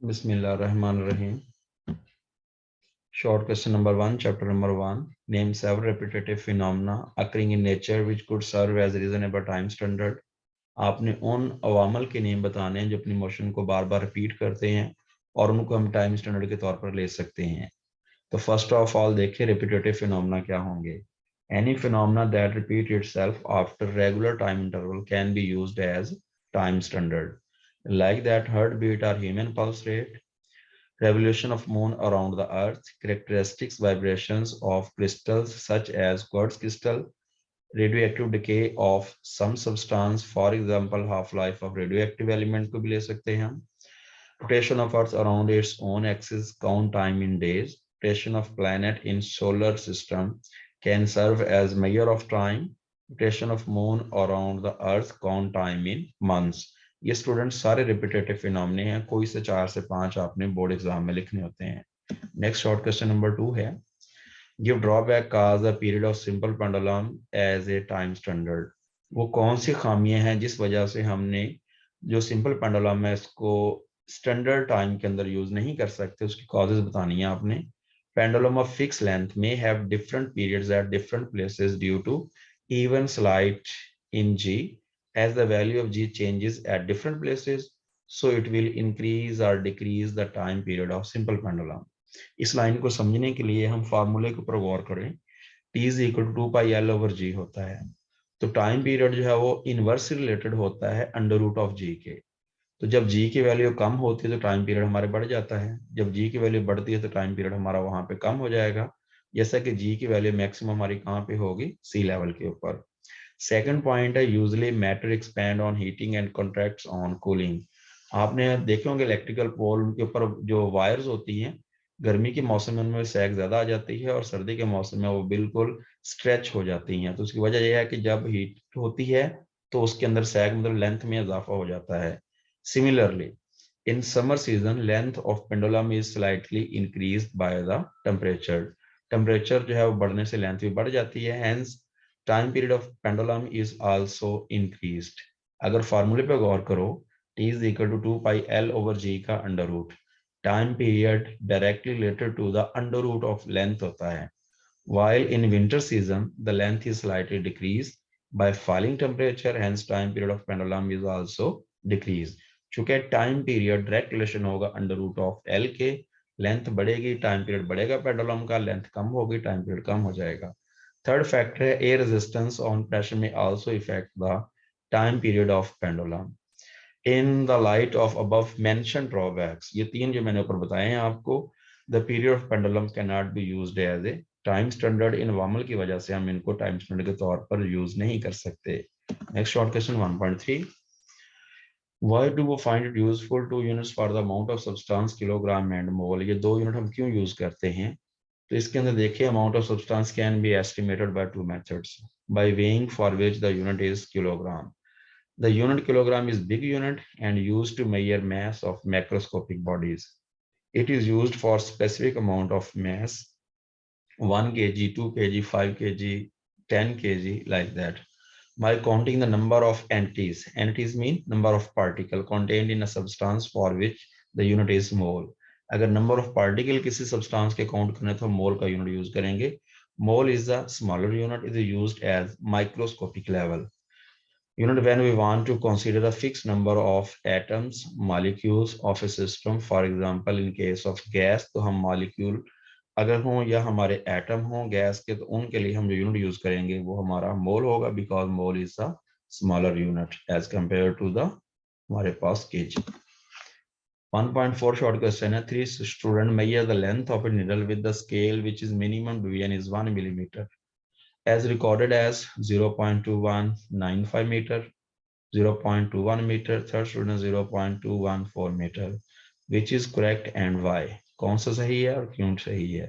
Bismillahirrahmanirrahim. Short question number 1, chapter number 1. Name several repetitive phenomena occurring in nature which could serve as reasonable time standard. आपने उन अवामल के name बताने हैं जो अपनी मोशन को बार बार रिपीट करते हैं और उनको हम टाइम स्टैंडर्ड के तौर पर ले सकते हैं. तो फर्स्ट ऑफ ऑल देखिए रिपीटेटिव फिनोमेना क्या होंगे. Any phenomena that repeat itself after regular time interval can be used as time standard. Like that heart beat और human pulse rate, revolution of moon around the earth, characteristics vibrations of crystals such as quartz crystal, radioactive decay of some substance, for example half-life of radioactive element को भी ले सकते हैं हम. Rotation of earth around its own axis, count time in days. Rotation of planet in solar system can serve as measure of time. Rotation of moon around the earth, count time in months. ये students सारे repetitive phenomena हैं, कोई से 4 से 5 आपने board exam में लिखने होते हैं. नेक्स्ट शॉर्ट क्वेश्चन नंबर 2 है, give drawback cause the period of simple pendulum as a time standard. वो कौन सी खामियां हैं जिस वजह से हमने जो सिंपल पेंडुलम है इसको स्टैंडर्ड टाइम के अंदर यूज नहीं कर सकते, उसकी कॉजेज बतानी है आपने. Pendulum of fix length may have different periods at different places due to even slight in g. As the value of g changes at different places, so it will increase or decrease the time period of simple pendulum. इस line को समझने के लिए हम फार्मूले के ऊपर गौर करें. t is equal to 2 pi l over g होता है, तो टाइम पीरियड जो है वो इनवर्सली रिलेटेड होता है अंडर रूट ऑफ जी के. तो जब जी की वैल्यू कम होती है तो टाइम पीरियड हमारे बढ़ जाता है, जब जी की वैल्यू बढ़ती है तो टाइम पीरियड हमारा वहां पे कम हो जाएगा, जैसा कि जी की वैल्यू मैक्सिमम हमारी कहाँ पे होगी, सी लेवल के ऊपर. सेकंड पॉइंट है, usually matter expand on heating and contracts on cooling. आपने देखे होंगे इलेक्ट्रिकल पोल, उनके ऊपर जो वायर्स होती हैं गर्मी के मौसम में उनमें सैग ज्यादा आ जाती है और सर्दी के मौसम में वो बिल्कुल स्ट्रेच हो जाती हैं. तो उसकी वजह यह है कि जब हीट होती है तो उसके अंदर सैग मतलब लेंथ में इजाफा हो जाता है. Similarly, in summer season, length of pendulum is slightly increased by the temperature. Temperature जो है वो बढ़ने से लेंथ भी बढ़ जाती है. Hence, time period of pendulum is also increased. अगर फार्मूले पे गौर करो, T is equal to 2 pi L over G का under root. Time period directly related to the under root of length होता है. While in winter season, the length is slightly decreased by falling temperature, hence time period of pendulum is also decreased. चूंकि time period direct relation होगा under root of L के, length बढ़ेगी time period बढ़ेगा, pendulum का length कम होगी time period कम हो जाएगा. थर्ड फैक्टर है, air resistance on pressure may also effect the time period of pendulum. In the light of above mention drawbacks, ये तीन जो मैंने ऊपर बताए हैं आपको, the period of pendulum can not be used as a time standard. इन वामल की वजह से हम इनको टाइम स्टैंडर्ड के तौर पर यूज नहीं कर सकते. Next short question 1.3, Why do we find it useful to units for the amount of substance kilogram and mole? ये दो यूनिट हम क्यों यूज करते हैं? तो इसके अंदर देखिए, amount of substance can be estimated by two methods. By weighing, for which the unit is kilogram. The unit kilogram is big unit and used to measure mass of macroscopic bodies. It is used for specific amount of mass, 1 kg, 2 kg, 5 kg, 10 kg, like that. By counting the number of entities. Entities mean number of particles contained in a substance for which the unit is mole. अगर number of particle किसी substance के count करने तो mole का unit use करेंगे. Mole is the smaller unit, is used as microscopic level. Unit when we want to consider a fixed number of atoms, molecules of a system. For example, in case of gas, तो हम molecule अगर हों या हमारे atom हों gas के, तो उनके लिए हम जो यूनिट यूज करेंगे वो हमारा मोल होगा, because mole is a smaller unit as compare to the हमारे पास केजी. 1.4 शॉर्ट क्वेश्चन है, 3 student measure the length of a needle with the scale which is minimum division is 1 millimetre as recorded as 0.2195 meter, 0.21 meter. Third student 0.214 meter. Which is correct and why? कौन सा सही है और क्यों सही है?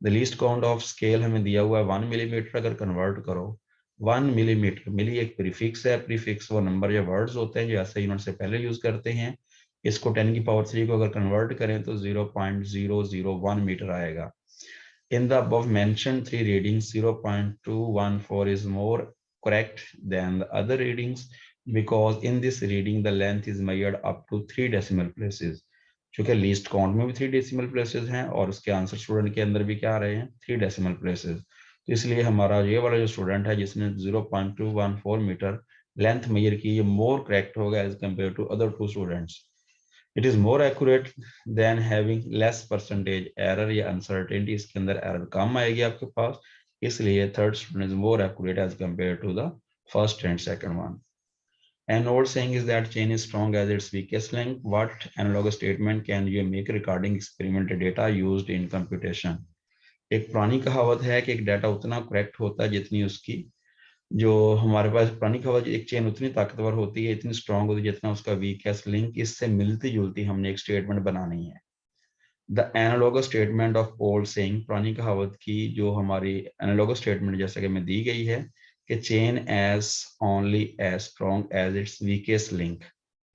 The least count of scale हमें दिया हुआ है 1 मिलीमीटर. अगर कन्वर्ट करो 1 मिलीमीटर, मिली एक प्रीफिक्स है, प्रीफिक्स वो नंबर या वर्ड्स होते हैं जो ऐसे यूनिट से पहले यूज करते हैं. इसको 10 की पावर 3 को अगर कन्वर्ट करें तो 0.001 मीटर आएगा. In the above mentioned three readings, 0.214 is more correct than the other readings because in this reading the length is measured up to 3 decimal places. क्योंकि लीस्ट काउंट में भी 3 डेसिमल प्लेसेस हैं और उसके answer student के अंदर भी क्या आ रहे हैं 3 डेसिमल प्लेसेस। तो इसलिए हमारा ये वाला जो स्टूडेंट है जिसने 0.214 मीटर लेंथ मेजर की, ये मोर करेक्ट होगा as compare to other 2 students. It is more accurate than having less percentage error या अनसर्टेनिटी, इसके अंदर एरर कम आएगी आपके पास, इसलिए third student is more accurate as compare to the first and second one. An old saying is that chain is strong as its weakest link. What analogous statement can you make regarding experimental data used in computation? एक पुरानी कहावत है कि एक data उतना correct होता है जितनी उसकी जो हमारे पास पुरानी कहावत, एक चेन उतनी ताकतवर होती है, इतनी स्ट्रांग होती है जितना उसका वीकेस्ट लिंक। इससे मिलती जुलती हमने एक स्टेटमेंट बनानी है। The analogous statement of old saying, पुरानी कहावत की जो हमारी एनालॉगस स्टेटमेंट जैसा कि में दी गई है कि chain as only as strong as its weakest link,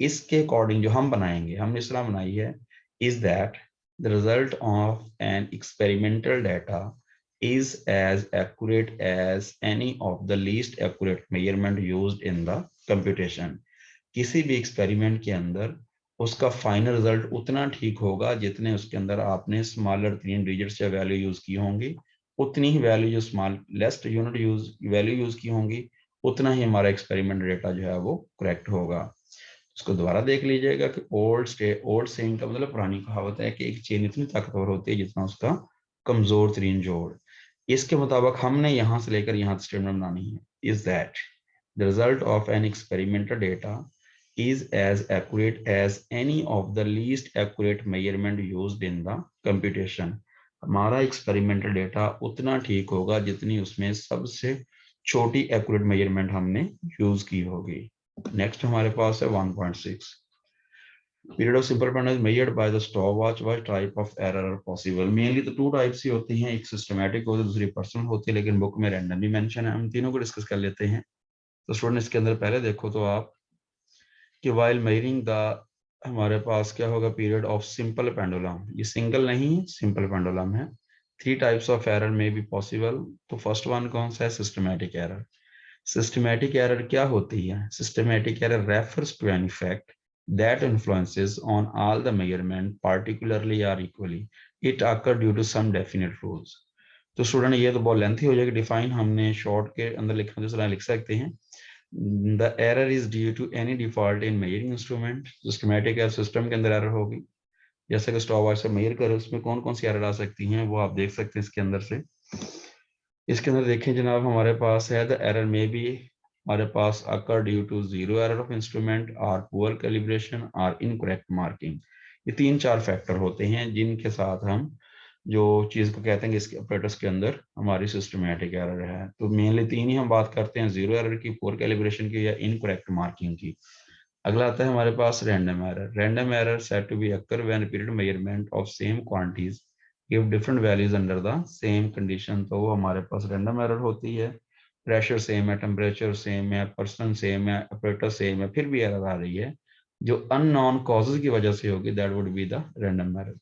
इसके अकॉर्डिंग जो हम बनाएंगे, हमने इस तरह बनाई है, is that the result of an experimental data is as accurate as any of the least accurate measurement used in the computation. किसी भी एक्सपेरिमेंट के अंदर उसका फाइनल रिजल्ट उतना ठीक होगा जितने उसके अंदर आपने स्मॉलर 3 डिजिट्स या वैल्यू यूज की होंगी, उतनी ही वैल्यू जो स्मॉलेस्ट यूनिट वैल्यू यूज की होंगी, उतना ही हमारा एक्सपेरिमेंट डेटा जो है वो करेक्ट होगा। उसको दोबारा देख लीजिएगा कि ओल्ड सेइंग का मतलब पुरानी कहावत है कि एक चेन इतनी ताकतवर होती है जितना उसका कमजोर तरीन जोड़। इसके मुताबिक हमने यहां से लेकर यहां तक स्टेटमेंट बनानी है, is that the result of an experimental data is as accurate as any of the least accurate measurement used in the computation. हमारा एक्सपेरिमेंटल डेटा उतना ठीक होगा जितनी उसमें सबसे छोटी एक्यूरेट मेजरमेंट हमने यूज की होगी। नेक्स्ट हमारे पास है 1.6, period of simple pattern is measured by the stopwatch. What type of error are possible? Mainly तो 2 टाइप्स ही होती हैं, एक सिस्टमैटिक होती है, दूसरी पर्सनल होती है, लेकिन बुक में रैंडमली मेंशन है। हम तीनों को डिस्कस कर लेते हैं। तो स्टूडेंट इसके अंदर पहले देखो तो आप कि वाइल मेजरिंग द, हमारे पास क्या होगा, पीरियड ऑफ सिंपल पेंडुलम, ये सिंगल नहीं सिंपल पेंडुलम है। 3 टाइप्स ऑफ एरर में बी पॉसिबल। तो फर्स्ट वन कौन सा है, सिस्टमैटिक एरर। सिस्टमैटिक एरर क्या होती है, systematic error refers to an effect that influences on all the measurement particularly or equally, it occur due to some definite rules। तो student ये तो बहुत लेंथी हो जाएगी, डिफाइन हमने शॉर्ट के अंदर लिखना तो लिख सकते हैं। The error is due to any default in measuring instrument। Systematic error system के अंदर एरर होगी, जैसे कि स्टॉपवॉच से मेजर करें, उसमें कौन कौन सी एरर आ सकती हैं वो आप देख सकते हैं इसके अंदर से। इसके अंदर देखें जनाब, हमारे पास है द एरर में भी हमारे पास occur due to zero error of instrument और पुअर कैलिब्रेशन और इनकरेक्ट मार्किंग। ये 3-4 फैक्टर होते हैं जिनके साथ हम जो चीज को कहते हैं इसके ऑपरेटर्स के अंदर हमारी सिस्टमैटिक एरर है। तो मेनली 3 ही हम बात करते हैं, जीरो एरर की, पुअर कैलिब्रेशन की या इनकरेक्ट मार्किंग की। अगला आता है हमारे पास random error. Random error said to be occur when repeated measurement of same quantities give different values under the same condition. तो वो हमारे पास रैंडम एरर होती है। प्रेशर सेम है, टेम्परेचर सेम है, पर्सन सेम है, ऑपरेटर सेम है, फिर भी एरर आ रही है जो अननोन कॉजेज की वजह से होगी, that would be the random error.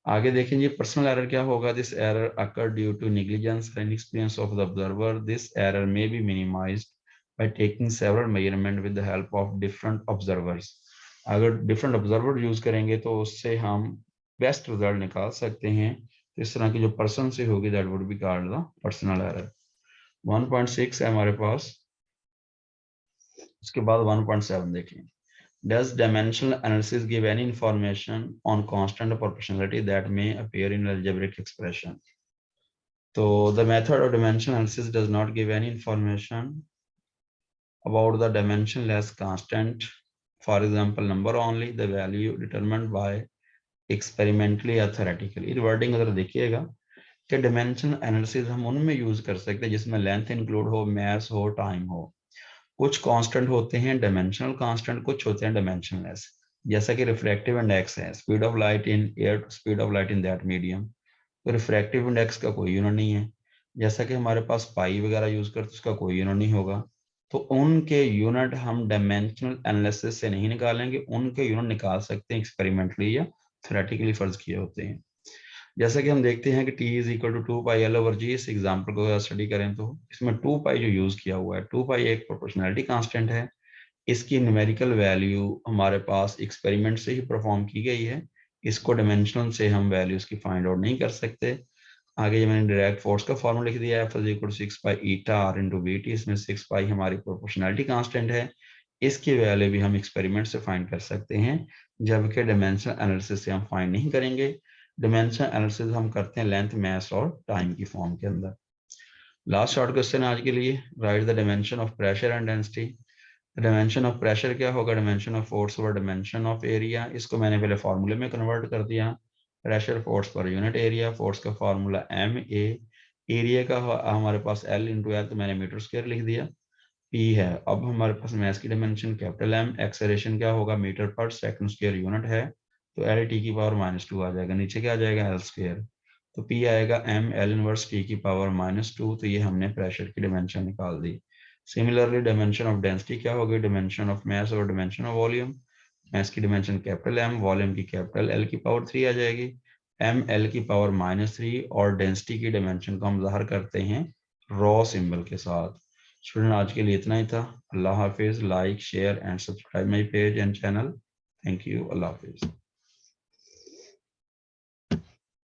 आगे देखेंगे पर्सनल एरर क्या होगा, this error occur due to negligence and experience of the observer. This error may be minimized by taking several measurement with the help of different observers। अगर different observer use करेंगे तो उससे हम best result निकाल सकते हैं। तो इस तरह की जो पर्सन से होगी that would be called the personal error. 1.6 है हमारे पास। उसके बाद 1.7 देखें, does dimensional analysis give any information on constant proportionality that may appear in algebraic expression? So the method of dimensional analysis does not give any information about the dimensionless constant, for example number only, the value determined by experimentally or theoretically। Wording अगर देखिएगा कि dimension analysis हम उनमें use कर सकते हैं जिसमें length include हो, मैस हो, टाइम हो। कुछ कांस्टेंट होते हैं डिमेंशनल कांस्टेंट, कुछ होते हैं डिमेंशनलेस, जैसा कि रिफ्रैक्टिव इंडेक्स है, speed of light in air, speed of light in that medium. तो रिफ्रैक्टिव इंडेक्स का कोई यूनिट नहीं है, जैसा कि हमारे पास पाई वगैरह यूज करते उसका कोई यूनिट नहीं होगा। तो उनके यूनिट हम डायमेंशनल एनालिसिस से नहीं निकालेंगे, उनके यूनिट निकाल सकते हैं एक्सपेरिमेंटली या थ्योरेटिकली फर्ज किए होते हैं। जैसा कि हम देखते हैं कि t is equal to 2 pi L over G. इस एग्जांपल को स्टडी करें तो इसमें 2 पाई जो यूज किया हुआ है, 2 पाई एक प्रोपोर्शनैलिटी कांस्टेंट है। इसकी न्यूमेरिकल वैल्यू हमारे पास एक्सपेरिमेंट से ही परफॉर्म की गई है, इसको डिमेंशनल से हम वैल्यूज की फाइंड आउट नहीं कर सकते। आगे ये मैंने डायरेक्ट फोर्स का फॉर्मूला लिख दिया है, F = 6 पाई ईटा R × VT। इसमें 6 पाई हमारी प्रोपोर्शनैलिटी कांस्टेंट है, इसकी वैल्यू भी हम एक्सपेरिमेंट से फाइंड कर सकते हैं, जबकि डायमेंशनल एनालिसिस से हम फाइंड नहीं करेंगे। डायमेंशनल एनालिसिस हम करते हैं लेंथ, मास और टाइम की फॉर्म के अंदर। लास्ट शॉर्ट क्वेश्चन आज के लिए, right the dimension of pressure and density. Dimension of pressure क्या होगा? Dimension of force over dimension of area. इसको मैंने पहले फॉर्मूले में कन्वर्ट कर दिया, pressure force per unit area. Force का फॉर्मूला MA, एरिया का हमारे पास L × L, तो मैंने मीटर स्क्वायर लिख दिया। P है, अब हमारे पास मास की डायमेंशन कैपिटल M। एक्सेलरेशन क्या होगा? मीटर पर सेकंड स्क्वायर यूनिट है, तो L/T⁻²- आ जाएगा। नीचे क्या आ जाएगा? L²। तो P आएगा M L−T⁻²। तो ये हमने प्रेशर की डायमेंशन निकाल दी। सिमिलरली डायमेंशन ऑफ डेंसिटी क्या होगी? डायमेंशन ऑफ मास और डायमेंशन ऑफ वॉल्यूम। मास की डायमेंशन कैपिटल M, वॉल्यूम की कैपिटल L⁻³ आ जाएगी, M L⁻³ और डेंसिटी की डायमेंशन को हम ज़ाहिर करते हैं रॉ सिंबल के साथ। स्टूडेंट आज के लिए इतना ही था। अल्लाह हाफिज़। Like, share and subscribe my page and channel. Thank you. अल्लाह हाफिज़।